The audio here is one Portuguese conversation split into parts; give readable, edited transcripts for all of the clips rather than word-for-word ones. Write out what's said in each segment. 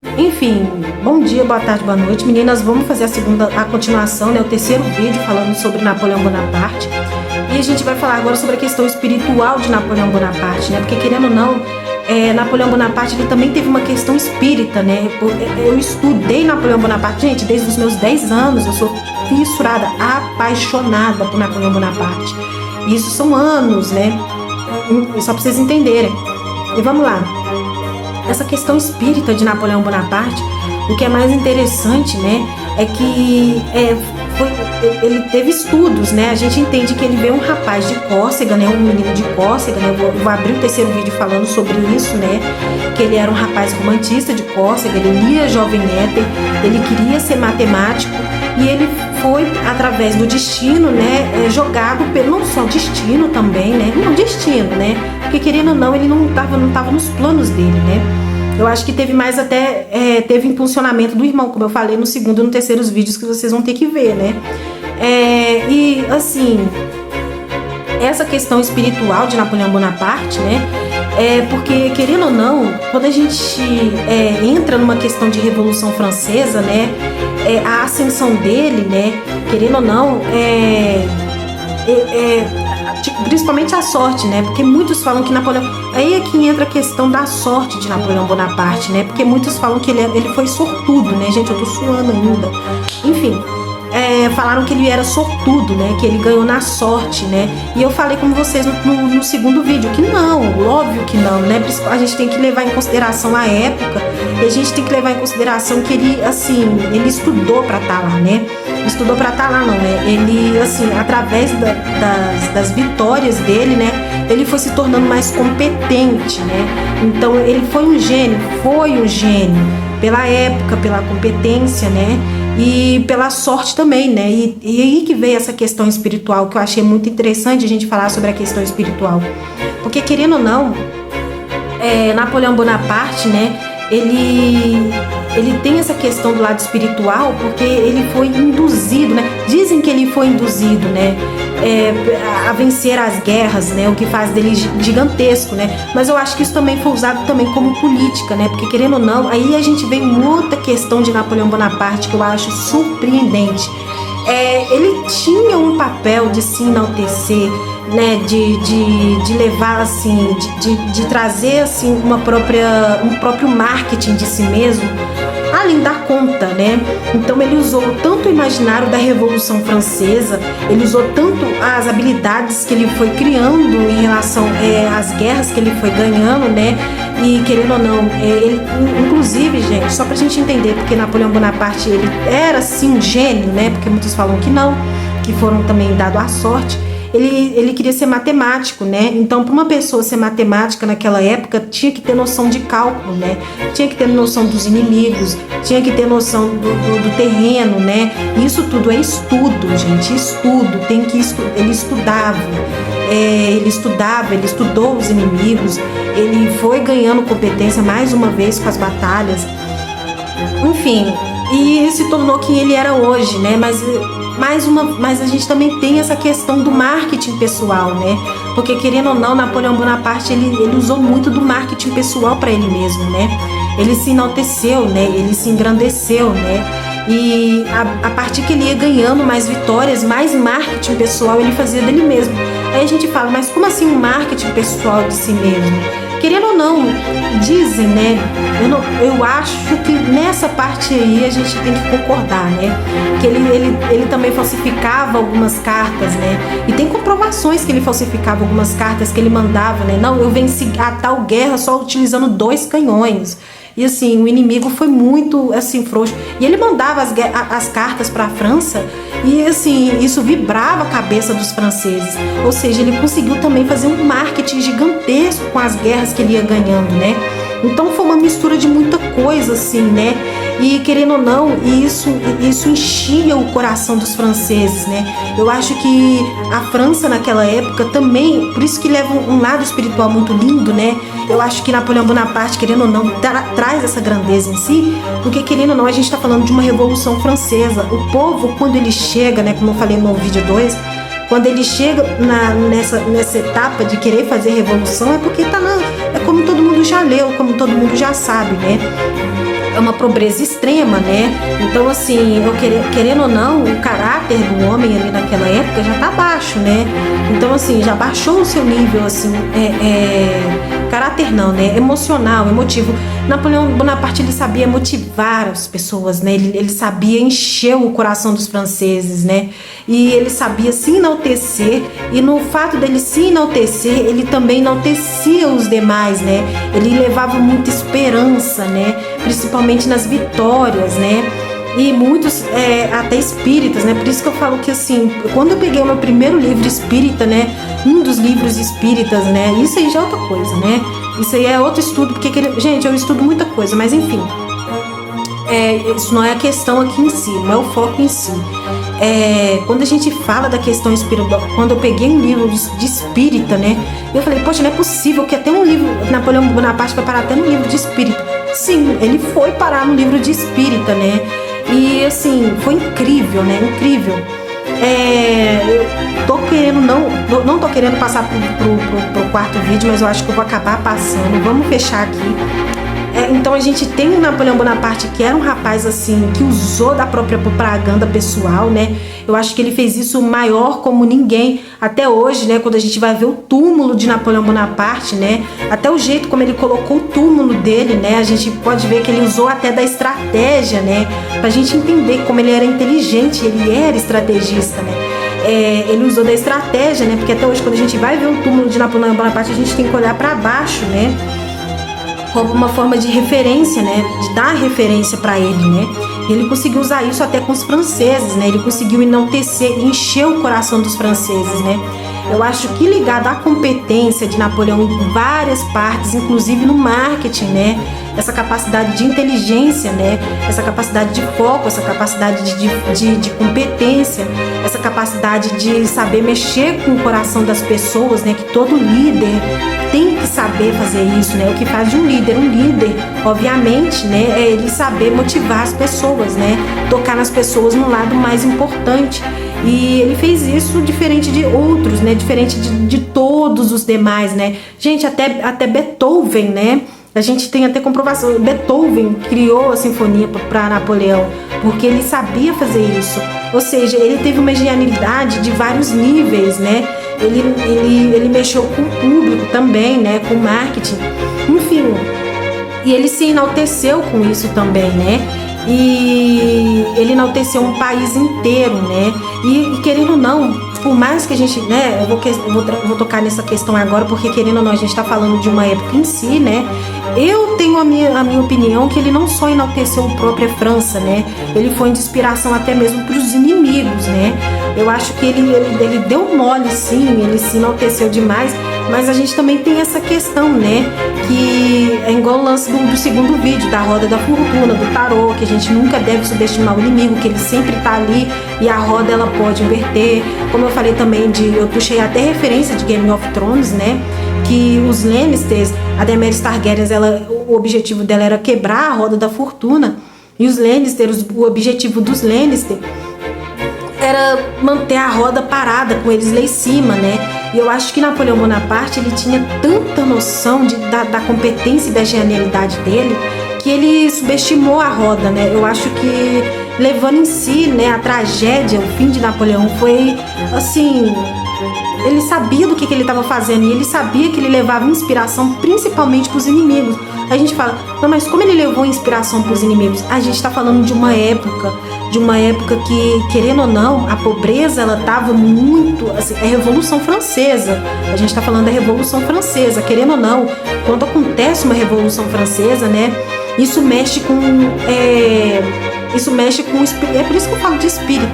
Enfim, bom dia, boa tarde, boa noite. Meninas, vamos fazer a continuação, né? O terceiro vídeo falando sobre Napoleão Bonaparte. E a gente vai falar agora sobre a questão espiritual de Napoleão Bonaparte, né? Porque querendo ou não, Napoleão Bonaparte, ele também teve uma questão espírita, né? Eu estudei Napoleão Bonaparte, gente, desde os meus 10 anos, eu sou fissurada, apaixonada por Napoleão Bonaparte. E isso são anos, né? Só pra vocês entenderem. E vamos lá. Essa questão espírita de Napoleão Bonaparte, o que é mais interessante, né, é que ele teve estudos, né? A gente entende que ele veio um rapaz de Córcega, né, um menino de Córcega, né? Eu vou abrir o terceiro vídeo falando sobre isso, né? Que ele era um rapaz romantista de Córcega, ele lia Jovem Éter, ele queria ser matemático e ele foi através do destino, né, jogado pelo não só destino também, né? Não destino, né? Porque querendo ou não, ele não tava nos planos dele, né? Eu acho que teve mais até, teve impulsionamento do irmão, como eu falei no segundo e no terceiro vídeos que vocês vão ter que ver, né? E assim, essa questão espiritual de Napoleão Bonaparte, né? Porque, querendo ou não, quando a gente entra numa questão de Revolução Francesa, né? A ascensão dele, né? Querendo ou não, principalmente a sorte, né? Porque muitos falam que Napoleão... Aí é que entra a questão da sorte de Napoleão Bonaparte, né? Porque muitos falam que ele foi sortudo, né? Gente, eu tô suando ainda. Enfim, falaram que ele era sortudo, né? Que ele ganhou na sorte, né? E eu falei com vocês no segundo vídeo que não, óbvio que não, né? A gente tem que levar em consideração a época e a gente tem que levar em consideração que ele, assim, ele estudou pra estar lá, né? Estudou pra estar lá, não, né? Ele, assim, através das vitórias dele, né? Ele foi se tornando mais competente, né? Então, ele foi um gênio pela época, pela competência, né? E pela sorte também, né? E aí que veio essa questão espiritual, que eu achei muito interessante a gente falar sobre a questão espiritual. Porque, querendo ou não, Napoleão Bonaparte, né? Ele tem essa questão do lado espiritual porque ele foi induzido, né? Dizem que ele foi induzido, né? A vencer as guerras, né? O que faz dele gigantesco, né? Mas eu acho que isso também foi usado também como política, né? Porque querendo ou não, aí a gente vê muita questão de Napoleão Bonaparte que eu acho surpreendente. Ele tinha um papel de se enaltecer, né, de levar assim, de trazer assim um próprio marketing de si mesmo, além da conta, né? Então ele usou tanto o imaginário da Revolução Francesa, ele usou tanto as habilidades que ele foi criando em relação às guerras que ele foi ganhando, né? E querendo ou não, ele, inclusive, gente, só pra gente entender, porque Napoleão Bonaparte ele era sim um gênio, né? Porque muitos falam que não, que foram também dados à sorte. Ele queria ser matemático, né? Então, para uma pessoa ser matemática naquela época, tinha que ter noção de cálculo, né? Tinha que ter noção dos inimigos, tinha que ter noção do terreno, né? Isso tudo é estudo, gente, estudo. Ele estudava. Ele estudou os inimigos, ele foi ganhando competência mais uma vez com as batalhas. Enfim, e se tornou quem ele era hoje, né? Mas a gente também tem essa questão do marketing pessoal, né? Porque querendo ou não, Napoleão Bonaparte ele usou muito do marketing pessoal para ele mesmo, né? Ele se enalteceu, né? Ele se engrandeceu, né? E a partir que ele ia ganhando mais vitórias, mais marketing pessoal ele fazia dele mesmo. Aí a gente fala, mas como assim um marketing pessoal de si mesmo? Querendo ou não, dizem, né? Eu acho que nessa parte aí a gente tem que concordar, né? Que ele também falsificava algumas cartas, né? E tem comprovações que ele falsificava algumas cartas que ele mandava, né? Não, eu venci a tal guerra só utilizando 2 canhões. E assim, o inimigo foi muito assim frouxo. E ele mandava as cartas para a França e assim, isso vibrava a cabeça dos franceses. Ou seja, ele conseguiu também fazer um marketing gigantesco com as guerras que ele ia ganhando, né? Então foi uma mistura de muita coisa assim, né? E querendo ou não, isso enchia o coração dos franceses, né? Eu acho que a França naquela época também, por isso que leva um lado espiritual muito lindo, né? Eu acho que Napoleão Bonaparte, querendo ou não, traz essa grandeza em si, porque querendo ou não, a gente está falando de uma Revolução Francesa. O povo, quando ele chega, né, como eu falei no vídeo 2, quando ele chega nessa etapa de querer fazer revolução, é porque é como todo mundo já leu, como todo mundo já sabe, né? é uma pobreza extrema, né? Então, assim, querendo ou não, o caráter do homem ali naquela época já tá baixo, né? Então, assim, já baixou o seu nível, assim, caráter não, né? Emocional, emotivo. Napoleão Bonaparte, ele sabia motivar as pessoas, né? Ele sabia encher o coração dos franceses, né? E ele sabia se enaltecer, e no fato dele se enaltecer, ele também enaltecia os demais, né? Ele levava muita esperança, né? Principalmente nas vitórias, né? E muitos até espíritas, né? Por isso que eu falo que, assim, quando eu peguei o meu primeiro livro espírita, né? Um dos livros espíritas, né? Isso aí já é outra coisa, né? Isso aí é outro estudo, porque, gente, eu estudo muita coisa, mas enfim. Isso não é a questão aqui em si, não é o foco em si. Quando a gente fala da questão espiritual, quando eu peguei um livro de espírita, né? Eu falei, poxa, não é possível que até um livro, Napoleão Bonaparte vai parar até no livro de espírita. Sim, ele foi parar no livro de espírita, né? E assim, foi incrível, né? Incrível. Eu tô querendo, não tô querendo passar pro quarto vídeo, mas eu acho que eu vou acabar passando. Vamos fechar aqui. Então a gente tem o Napoleão Bonaparte, que era um rapaz assim, que usou da própria propaganda pessoal, né? Eu acho que ele fez isso maior como ninguém até hoje, né? Quando a gente vai ver o túmulo de Napoleão Bonaparte, né? Até o jeito como ele colocou o túmulo dele, né? A gente pode ver que ele usou até da estratégia, né? Pra gente entender como ele era inteligente, ele era estrategista, né? Ele usou da estratégia, né? Porque até hoje, quando a gente vai ver o túmulo de Napoleão Bonaparte, a gente tem que olhar para baixo, né? Como uma forma de referência, né? De dar referência para ele, né? E ele conseguiu usar isso até com os franceses, né? Ele conseguiu enaltecer, encher o coração dos franceses, né? Eu acho que ligado à competência de Napoleão em várias partes, inclusive no marketing, né? Essa capacidade de inteligência, né? Essa capacidade de foco, essa capacidade de competência, essa capacidade de saber mexer com o coração das pessoas, né? Que todo líder tem que saber fazer isso, né? O que faz de um líder, obviamente, né? É ele saber motivar as pessoas, né? Tocar nas pessoas no lado mais importante. E ele fez isso diferente de outros, né? Diferente de todos os demais, né? Gente, até Beethoven, né? A gente tem até comprovação. Beethoven criou a sinfonia para Napoleão, porque ele sabia fazer isso. Ou seja, ele teve uma genialidade de vários níveis, né? Ele mexeu com o público também, né? Com marketing, enfim. E ele se enalteceu com isso também, né? E ele enalteceu um país inteiro, né? E querendo ou não, por mais que a gente, né? Eu vou tocar nessa questão agora, porque querendo ou não, a gente tá falando de uma época em si, né? Eu tenho a minha opinião que ele não só enalteceu a própria França, né? Ele foi de inspiração até mesmo para os inimigos, né? Eu acho que ele deu mole, sim, ele se enalteceu demais, mas a gente também tem essa questão, né? Que é igual o lance do segundo vídeo, da roda da fortuna, do tarô, que a gente nunca deve subestimar o inimigo, que ele sempre tá ali e a roda ela pode inverter. Como eu falei também, eu puxei até referência de Game of Thrones, né? Que os Lannisters, a Daenerys Targaryen, o objetivo dela era quebrar a roda da fortuna, e os Lannisters, o objetivo dos Lannister era manter a roda parada com eles lá em cima, né? E eu acho que Napoleão Bonaparte, ele tinha tanta noção da competência e da genialidade dele, que ele subestimou a roda, né? Eu acho que levando em si, né, a tragédia, o fim de Napoleão foi assim, ele sabia do que ele estava fazendo, e ele sabia que ele levava inspiração principalmente para os inimigos. A gente fala, não, mas como ele levou inspiração para os inimigos? A gente está falando de uma época que, querendo ou não, a pobreza, ela estava muito, assim, é a Revolução Francesa. A gente está falando da Revolução Francesa, querendo ou não, quando acontece uma Revolução Francesa, né, isso mexe com é por isso que eu falo de espírita.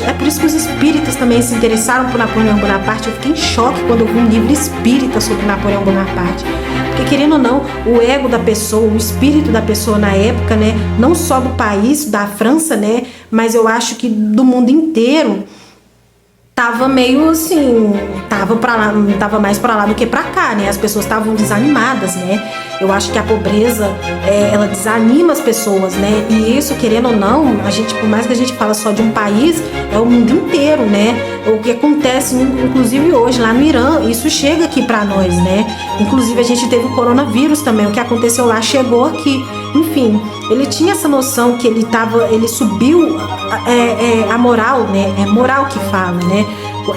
É por isso que os espíritas também se interessaram por Napoleão Bonaparte. Eu fiquei em choque quando eu vi um livro espírita sobre Napoleão Bonaparte. Porque, querendo ou não, o ego da pessoa, o espírito da pessoa na época, né, não só do país, da França, né, mas eu acho que do mundo inteiro, tava meio assim, tava mais pra lá do que pra cá, né? As pessoas estavam desanimadas, né? Eu acho que a pobreza, ela desanima as pessoas, né? E isso, querendo ou não, a gente, por mais que a gente fala só de um país, é o mundo inteiro, né? O que acontece, inclusive hoje, lá no Irã, isso chega aqui pra nós, né? Inclusive a gente teve o coronavírus também, o que aconteceu lá chegou aqui. Enfim, enfim, ele tinha essa noção que ele subiu a moral, né? É moral que fala, né?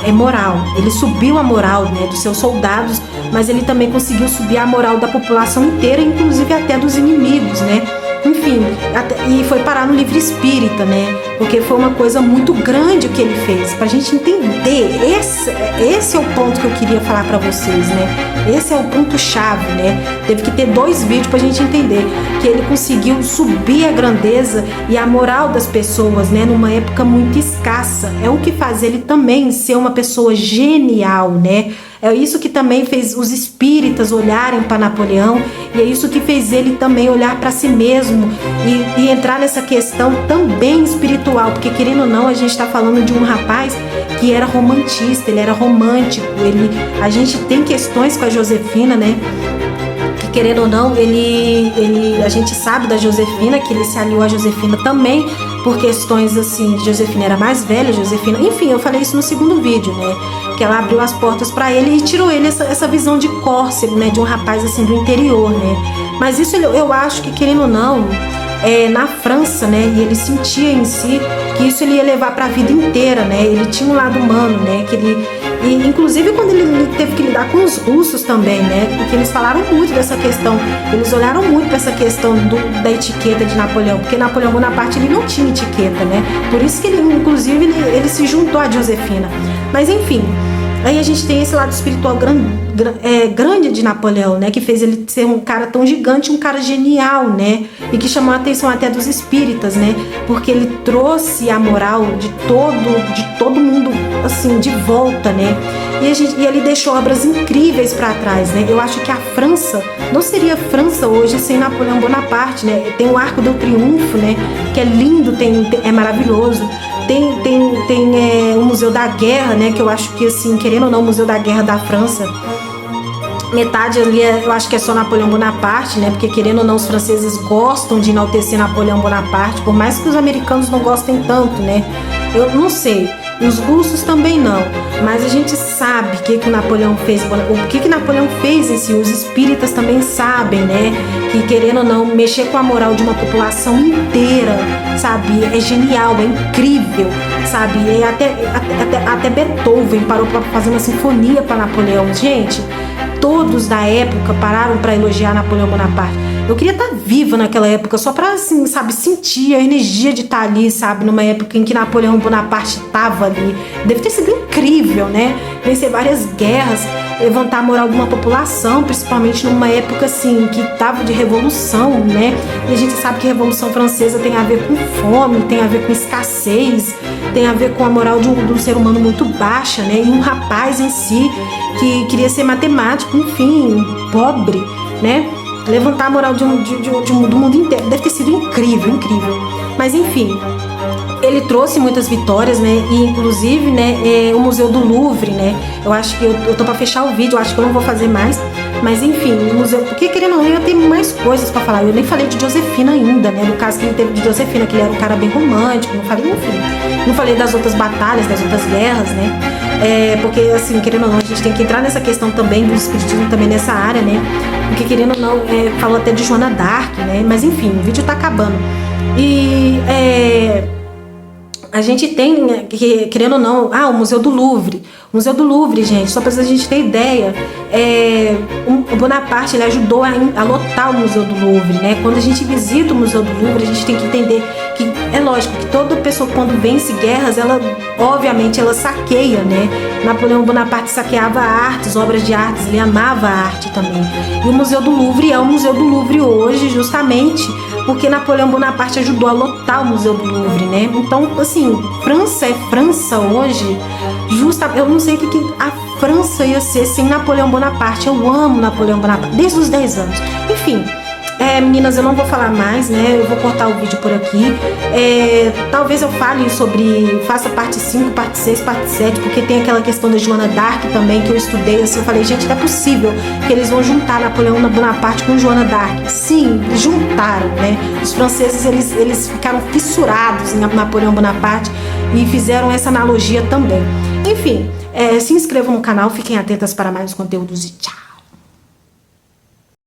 É moral. Ele subiu a moral, né, dos seus soldados, mas ele também conseguiu subir a moral da população inteira, inclusive até dos inimigos, né? Enfim, e foi parar no livro espírita, né? Porque foi uma coisa muito grande o que ele fez. Pra gente entender, esse é o ponto que eu queria falar pra vocês, né? Esse é o ponto-chave, né? Teve que ter 2 vídeos pra gente entender que ele conseguiu subir a grandeza e a moral das pessoas, né? Numa época muito escassa. É o que faz ele também ser uma pessoa genial, né? É isso que também fez os espíritas olharem para Napoleão, e é isso que fez ele também olhar para si mesmo e entrar nessa questão também espiritual, porque querendo ou não, a gente está falando de um rapaz que era romantista, ele era romântico, a gente tem questões com a Josefina, né? Que querendo ou não, a gente sabe da Josefina, que ele se aliou a Josefina também por questões assim, Josefina era mais velha, Josefina, enfim, eu falei isso no segundo vídeo, né? Que ela abriu as portas para ele e tirou ele essa visão de córcego, né? De um rapaz assim do interior, né? Mas isso eu acho que, querendo ou não, na França, né? E ele sentia em si que isso ele ia levar para a vida inteira, né? Ele tinha um lado humano, né? E inclusive quando ele teve que lidar com os russos também, né? Porque eles falaram muito dessa questão, eles olharam muito para essa questão da etiqueta de Napoleão, porque Napoleão Bonaparte ele não tinha etiqueta, né? Por isso que ele, inclusive, ele se juntou a Josefina. Mas enfim, aí a gente tem esse lado espiritual grande de Napoleão, né? Que fez ele ser um cara tão gigante, um cara genial, né? E que chamou a atenção até dos espíritas, né? Porque ele trouxe a moral de todo mundo, assim, de volta, né? E ele deixou obras incríveis para trás, né? Eu acho que a França não seria França hoje sem Napoleão Bonaparte, né? Tem o Arco do Triunfo, né? Que é lindo, é maravilhoso. Tem o Museu da Guerra, né? Que eu acho que, assim, querendo ou não, o Museu da Guerra da França, metade ali eu acho que é só Napoleão Bonaparte, né? Porque querendo ou não, os franceses gostam de enaltecer Napoleão Bonaparte, por mais que os americanos não gostem tanto, né? Eu não sei. Os russos também não, mas a gente sabe o que Napoleão fez, o que Napoleão fez em si. Os espíritas também sabem, né? Que querendo ou não, mexer com a moral de uma população inteira, sabe? É genial, é incrível, sabe? E até Beethoven parou para fazer uma sinfonia para Napoleão. Gente, todos da época pararam para elogiar Napoleão Bonaparte. Eu queria estar viva naquela época, só pra, assim, sabe, sentir a energia de estar ali, sabe, numa época em que Napoleão Bonaparte estava ali. Deve ter sido incrível, né? Vencer várias guerras, levantar a moral de uma população, principalmente numa época, assim, que estava de revolução, né? E a gente sabe que a Revolução Francesa tem a ver com fome, tem a ver com escassez, tem a ver com a moral de um ser humano muito baixa, né? E um rapaz em si que queria ser matemático, enfim, pobre, né? Levantar a moral do mundo inteiro. Deve ter sido incrível, incrível. Mas enfim, ele trouxe muitas vitórias, né? E inclusive, né, o Museu do Louvre, né? Eu acho que eu tô pra fechar o vídeo, eu acho que eu não vou fazer mais. Mas enfim, o museu, porque querendo ou não, eu tenho mais coisas pra falar. Eu nem falei de Josefina ainda, né? No caso que ele teve de Josefina, que ele era um cara bem romântico, não falei, enfim. Não falei das outras batalhas, das outras guerras, né? Porque, assim, querendo ou não, a gente tem que entrar nessa questão também do espiritismo, também nessa área, né? Porque, querendo ou não, falou até de Joana d'Arc, né? Mas, enfim, o vídeo tá acabando. E a gente tem, querendo ou não, o Museu do Louvre. O Museu do Louvre, gente, só pra a gente ter ideia, o Bonaparte, ele ajudou a lotar o Museu do Louvre, né? Quando a gente visita o Museu do Louvre, a gente tem que entender que, é lógico, que toda pessoa quando vence guerras, obviamente, ela saqueia, né? Napoleão Bonaparte saqueava artes, obras de artes, ele amava a arte também. E o Museu do Louvre é o Museu do Louvre hoje, justamente porque Napoleão Bonaparte ajudou a lotar o Museu do Louvre, né? Então, assim, França é França hoje, eu não sei o que a França ia ser sem Napoleão Bonaparte. Eu amo Napoleão Bonaparte, desde os 10 anos. Enfim, meninas, eu não vou falar mais, né? Eu vou cortar o vídeo por aqui. Talvez eu fale faça parte 5, parte 6, parte 7, porque tem aquela questão da Joana d'Arc também, que eu estudei, assim, eu falei, gente, não é possível que eles vão juntar Napoleão Bonaparte com Joana d'Arc. Sim, juntaram, né? Os franceses, eles ficaram fissurados em Napoleão Bonaparte e fizeram essa analogia também. Enfim, se inscrevam no canal, fiquem atentas para mais conteúdos e tchau!